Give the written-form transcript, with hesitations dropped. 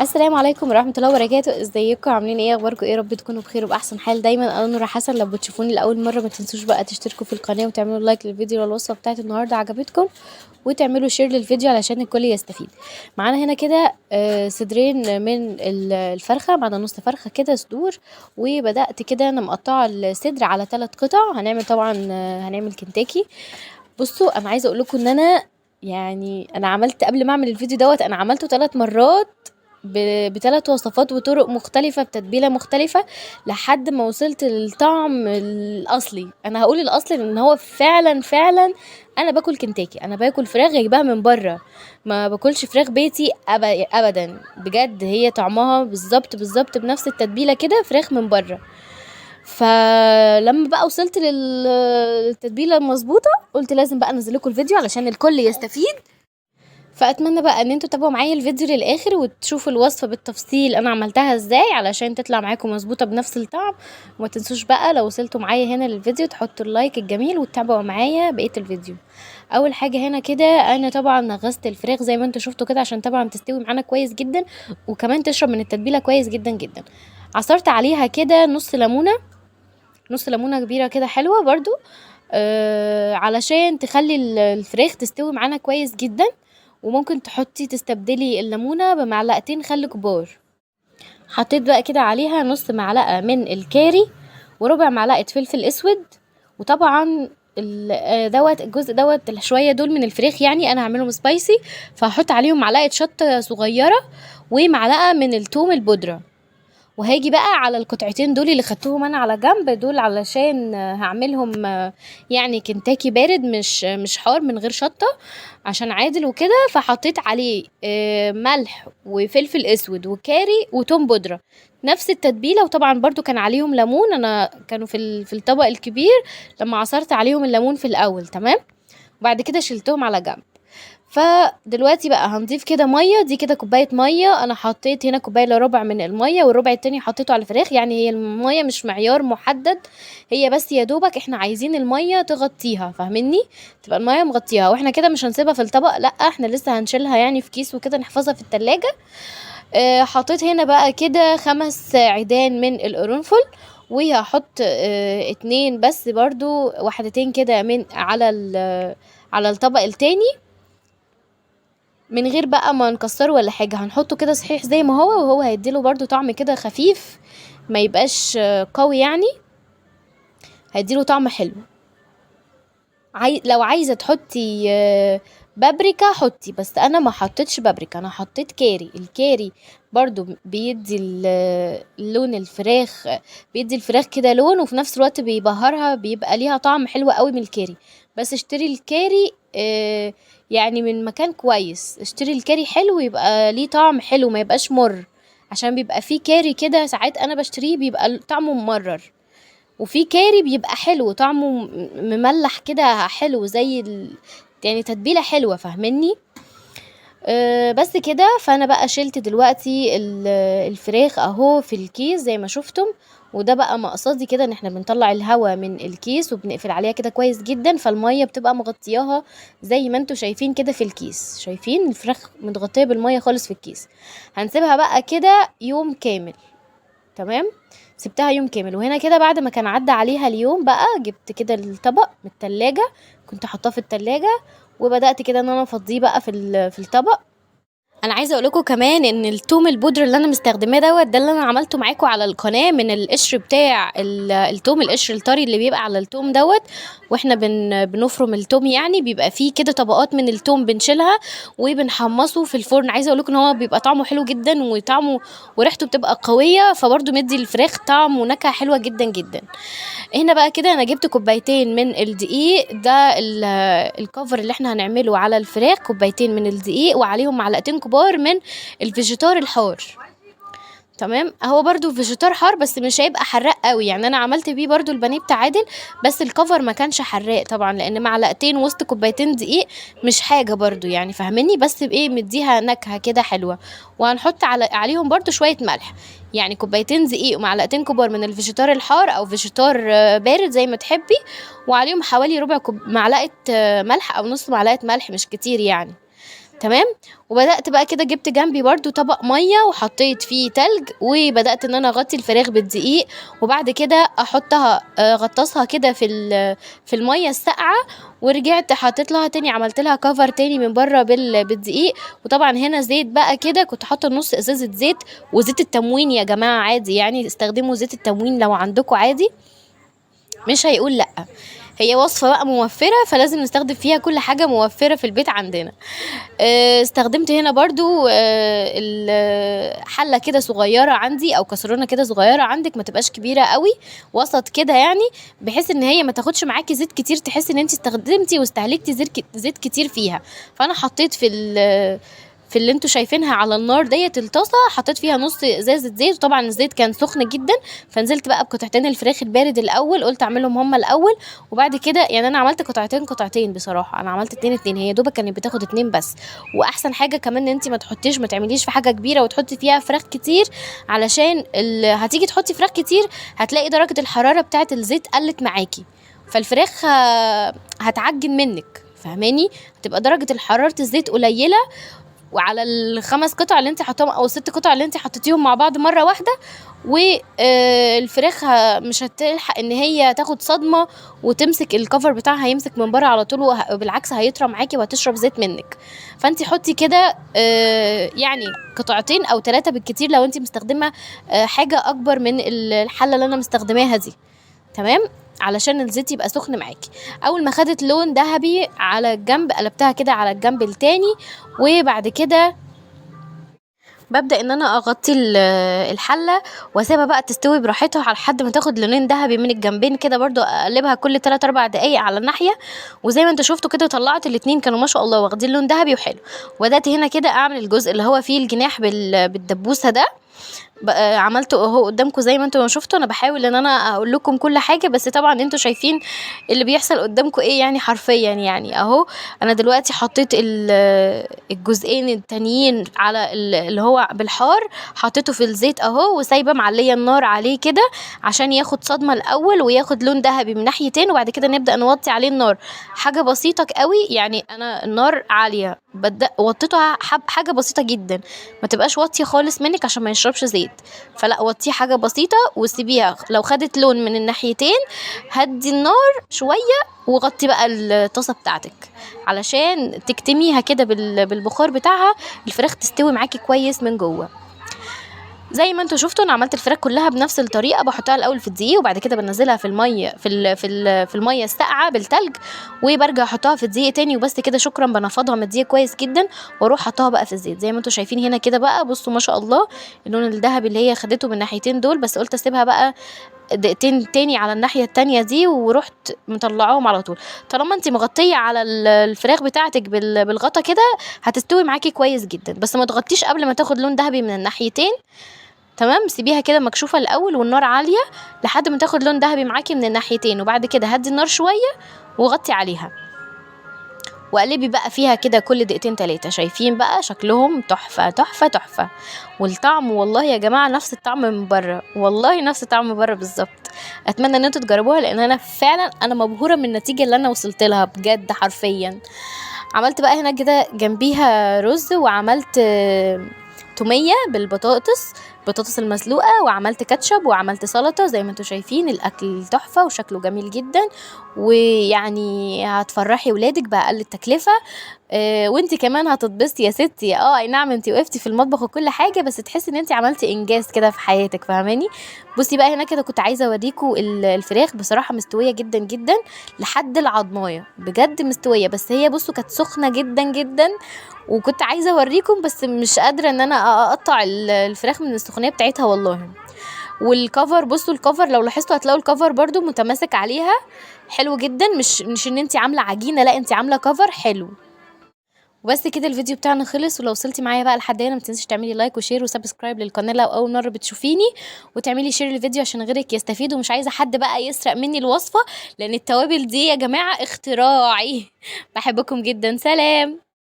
السلام عليكم ورحمة الله وبركاته. ازيكم؟ عاملين ايه؟ اخباركم ايه؟ رب تكونوا بخير وبأحسن حال دايما. انا نورة حسن. لو بتشوفوني لأول مرة ما تنسوش بقى تشتركوا في القناة وتعملوا لايك للفيديو. لو الوصفة بتاعت النهاردة عجبتكم وتعملوا شير للفيديو علشان الكل يستفيد. معانا هنا كده صدرين من الفرخة، معانا نص فرخة كده صدور. وبدأت كده انا مقطعة الصدر على 3 قطع. هنعمل طبعا هنعمل كنتاكي. بصوا، انا عايزة اقول لكم ان انا عملت قبل ما اعمل الفيديو دوت، انا عملته 3 مرات ب3 وصفات وطرق مختلفة بتتبيلة مختلفة لحد ما وصلت للطعم الأصلي. أنا هقول الأصلي لأن هو فعلا فعلا أنا باكل كنتاكي، أنا باكل فراخ جايباها من بره، ما باكلش فراخ بيتي أبدا. بجد هي طعمها بالظبط بالظبط بنفس التتبيلة كده فراخ من بره. فلما بقى وصلت للتتبيلة المظبوطة قلت لازم بقى انزل لكم الفيديو علشان الكل يستفيد. فاتمنى بقى ان انتوا تتابعوا معايا الفيديو للاخر وتشوفوا الوصفه بالتفصيل انا عملتها ازاي علشان تطلع معاكم مظبوطه بنفس الطعم. وما تنسوش بقى لو وصلتوا معايا هنا للفيديو تحطوا اللايك الجميل وتتابعوا معايا بقيه الفيديو. اول حاجه هنا كده انا طبعا غسلت الفراخ زي ما انتوا شفتوا كده عشان طبعا تستوي معانا كويس جدا وكمان تشرب من التتبيله كويس جدا جدا. عصرت عليها كده نص ليمونه، نص ليمونه كبيره كده حلوه برضو علشان تخلي الفراخ تستوي معانا كويس جدا. وممكن تستبدلي الليمونه بمعلقتين خل كبار. حطيت بقى كده عليها نص معلقه من الكاري وربع معلقه فلفل اسود. وطبعا دوت الجزء دوت شويه دول من الفراخ، يعني انا هعملهم سبايسي، فهحط عليهم معلقه شطه صغيره ومعلقه من الثوم البودره. وهاجي بقى على القطعتين دول اللي خدتهم انا على جنب دول علشان هعملهم يعني كنتاكي بارد مش حار من غير شطة عشان عادل وكده. فحطيت عليه ملح وفلفل اسود وكاري وتوم بودرة نفس التتبيلة. وطبعا برضو كان عليهم ليمون، انا كانوا في الطبق الكبير لما عصرت عليهم الليمون في الاول. تمام، وبعد كده شلتهم على جنب. فدلوقتي بقى هنضيف كده ميه، دي كده كوبايه ميه. انا حطيت هنا كوبايه الا ربع من الميه والربع التاني حطيته على الفراخ، يعني هي الميه مش معيار محدد، هي بس يا دوبك احنا عايزين الميه تغطيها، فاهميني؟ تبقى الميه مغطيها. واحنا كده مش هنسيبها في الطبق، لا احنا لسه هنشيلها يعني في كيس وكده نحفظها في التلاجة. حطيت هنا بقى كده 5 عيدان من القرنفل. وهحط 2 بس برضو وحدتين كده من على الطبق التاني من غير بقى ما نكسره ولا حاجة. هنحطه كده صحيح زي ما هو، وهو هيديله برضو طعم كده خفيف ما يبقاش قوي، يعني هيديله طعم حلو. لو عايزة تحطي بابريكا حطي، بس انا ما حطيتش بابريكا، انا حطيت كاري. الكاري برضو بيدي لون الفراخ، بيدي الفراخ كده لون وفي نفس الوقت بيبهرها، بيبقى ليها طعم حلو قوي من الكاري. بس اشتري الكاري يعني من مكان كويس، اشتري الكاري حلو يبقى ليه طعم حلو ما يبقاش مر، عشان بيبقى فيه كاري كده ساعات انا بشتريه بيبقى طعمه ممرر، وفي كاري بيبقى حلو طعمه مملح كده حلو يعني تتبيلة حلوة، فاهمني؟ بس كده. فانا بقى شلت دلوقتي الفراخ اهو في الكيس زي ما شفتم. وده بقى مقصدي كده ان احنا بنطلع الهواء من الكيس وبنقفل عليها كده كويس جدا، فالمية بتبقى مغطياها زي ما انتوا شايفين كده في الكيس. شايفين الفراخ متغطية بالمية خالص في الكيس. هنسيبها بقى كده يوم كامل. تمام، سبتها يوم كامل. وهنا كده بعد ما كان عدى عليها اليوم بقى جبت كده الطبق من التلاجة، كنت حطاه في التلاجة وبدأت كده ان انا افضيه بقى في الطبق. انا عايزه اقول لكم كمان ان التوم البودر اللي انا مستخدماه دوت ده اللي انا عملته معاكم على القناه من القشر بتاع التوم، القشر الطري اللي بيبقى على التوم دوت. واحنا بنفرم التوم يعني بيبقى فيه كده طبقات من التوم بنشيلها وبنحمصه في الفرن. عايزه اقول لكم ان هو بيبقى طعمه حلو جدا وطعمه وريحته بتبقى قويه، فبرضه مدي الفراخ طعم ونكهه حلوه جدا جدا. هنا بقى كده انا جبت كوبايتين من الدقيق، ده الكفر اللي احنا هنعمله على الفراخ، كوبايتين من الدقيق وعليهم معلقتين كبار من الفيجيتار الحار. تمام، هو برضو فيجيتار حار بس مش هيبقى حراق قوي، يعني انا عملت بيه برضو البانيه بتاع عادل، بس الكفر ما كانش حراق طبعا لان معلقتين وسط كوبايتين دقيق مش حاجه برضو، يعني فاهمني؟ بس بايه مديها نكهه كده حلوه. وهنحط عليهم برضو شويه ملح، يعني كوبايتين دقيق ومعلقتين كبار من الفيجيتار الحار او فيجيتار بارد زي ما تحبي، وعليهم حوالي ربع معلقه ملح او نص معلقه ملح، مش كتير يعني. تمام. وبدات بقى كده جبت جنبي برضو طبق ميه وحطيت فيه تلج، وبدات ان انا اغطي الفراخ بالدقيق، وبعد كده احطها غطسها كده في الميه الساقعه، ورجعت حطيت لها تاني، عملت لها كفر تاني من بره بالدقيق. وطبعا هنا زيت بقى كده، كنت حاطه نص ازازه زيت، وزيت التموين يا جماعه عادي، يعني استخدموا زيت التموين لو عندكم عادي، مش هيقول لا. هي وصفة بقى موفرة، فلازم نستخدم فيها كل حاجة موفرة في البيت عندنا. استخدمت هنا برضو حلة كده صغيرة عندي، او كسرونة كده صغيرة عندك، ما تبقاش كبيرة قوي، وسط كده يعني، بحيث ان هي ما تاخدش معاكي زيت كتير، تحس ان انت استخدمتي واستهلكتي زيت كتير فيها. فانا حطيت في اللي انتوا شايفينها على النار ديت الطاسه، حطيت فيها نص ازازه زيت، وطبعا الزيت كان سخن جدا، فنزلت بقى بقطعتين الفراخ البارد الاول، قلت اعملهم هما الاول، وبعد كده يعني انا عملت قطعتين بصراحه، انا عملت اتنين، هي دوبك كانت بتاخد اتنين بس. واحسن حاجه كمان ان انت ما تعمليش في حاجه كبيره وتحطي فيها فراخ كتير، علشان هتيجي تحطي فراخ كتير هتلاقي درجه الحراره بتاعه الزيت قلت معاكي، فالفراخ هتعجن منك، فاهماني؟ هتبقى درجه الحراره الزيت قليله، وعلى الخمس قطع اللي انت حطاهم او الست قطع اللي انت حطيتيهم مع بعض مره واحده، والفراخ مش هتلحق ان هي تاخد صدمه وتمسك الكفر بتاعها، هيمسك من بره على طول، وبالعكس هيطرى معاكي وهتشرب زيت منك. فانت حطي كده يعني قطعتين او 3 بالكتير لو انت مستخدمه حاجه اكبر من الحله اللي انا مستخدماها دي، تمام، علشان الزيت يبقى سخن معاكي. اول ما خدت لون ذهبي على الجنب قلبتها كده على الجنب التاني، وبعد كده ببدأ ان انا اغطي الحلة واسيبها بقى تستوي براحتها لحد ما تاخد لونين ذهبي من الجنبين كده، برضو اقلبها كل 3 4 دقايق على الناحية، وزي ما انتوا شفتوا كده طلعت الاتنين كانوا ما شاء الله واخدين لون ذهبي وحلو. وبدأت هنا كده اعمل الجزء اللي هو فيه الجناح بالدبوسة ده، عملته اهو قدامكم زي ما انتوا شفتوا. انا بحاول ان انا اقول لكم كل حاجه، بس طبعا انتوا شايفين اللي بيحصل قدامكم ايه، يعني حرفيا يعني اهو. انا دلوقتي حطيت الجزئين التانيين على اللي هو بالحار، حطيته في الزيت اهو، وسايبه معليه النار عليه كده عشان ياخد صدمه الاول وياخد لون ذهبي من ناحيتين، وبعد كده نبدا نوطي عليه النار حاجه بسيطه قوي، يعني انا النار عاليه وطيتها حاجه بسيطه جدا، ما تبقاش واطيه خالص منك عشان ما يشربش زيت، فلا وطيه حاجه بسيطه وسيبيها. لو خدت لون من الناحيتين هدي النار شويه وغطي بقى الطاسه بتاعتك علشان تكتميها كده بالبخار بتاعها، الفراخ تستوي معاكي كويس من جوه. زي ما انتوا شفتوا انا عملت الفراخ كلها بنفس الطريقه، بحطها الاول في الدقيق، وبعد كده بنزلها في الميه في الميه الساقعه بالتلج، وبرجع احطها في الدقيق تاني، وبس كده شكرا. بنفضها من الدقيق كويس جدا واروح حطها بقى في الزيت زي ما انتوا شايفين هنا كده بقى. بصوا ما شاء الله اللون الذهبي اللي هي خدته من الناحيتين دول، بس قلت اسيبها بقى دقيقتين تاني على الناحيه التانية دي، ورحت مطلعاهم على طول. طالما انت مغطيه على الفراخ بتاعتك بالغطا كده هتستوي معاكي كويس جدا، بس ما تغطيش قبل ما تاخد لون ذهبي من الناحيتين، تمام. سيبيها كده مكشوفه الاول والنار عاليه لحد ما تاخد لون ذهبي معاكي من الناحيتين، وبعد كده هدي النار شويه وغطي عليها، وقلبي بقى فيها كده كل دقيقتين 3. شايفين بقى شكلهم تحفه تحفه تحفه، والطعم والله يا جماعه نفس الطعم من بره، والله نفس الطعم من بره بالظبط. اتمنى ان انتوا تجربوها، لان انا فعلا انا مبهوره من النتيجه اللي انا وصلت لها بجد حرفيا. عملت بقى هنا كده جنبيها رز، وعملت توميه بطاطس المسلوقه، وعملت كاتشب، وعملت سلطه. زي ما انتوا شايفين الاكل تحفه وشكله جميل جدا، ويعني هتفرحي ولادك باقل التكلفه، وانت كمان هتتبسطي يا ستي. اي نعم انت وقفتي في المطبخ وكل حاجه، بس تحسي ان انت عملتي انجاز كده في حياتك، فاهماني؟ بصي بقى هنا كده كنت عايزه اوريكم الفراخ بصراحه مستويه جدا جدا لحد العضمايه، بجد مستويه، بس هي بصوا كانت سخنه جدا جدا، وكنت عايزه اوريكم بس مش قادره ان انا اقطع الفراخ من السخونيه بتاعتها والله. والكفر بصوا الكفر لو لاحظتوا هتلاقوا الكفر برضو متماسك عليها حلو جدا، مش ان انت عامله عجينه، لا انت عامله كفر حلو. وبس كده الفيديو بتاعنا خلص. ولو وصلتي معايا بقى لحد هنا ما تنسيش تعملي لايك وشير وسبسكرايب للقناه لو اول مره بتشوفيني، وتعملي شير للفيديو عشان غيرك يستفيد، ومش عايزه حد بقى يسرق مني الوصفه، لان التوابل دي يا جماعه اختراعي. بحبكم جدا، سلام.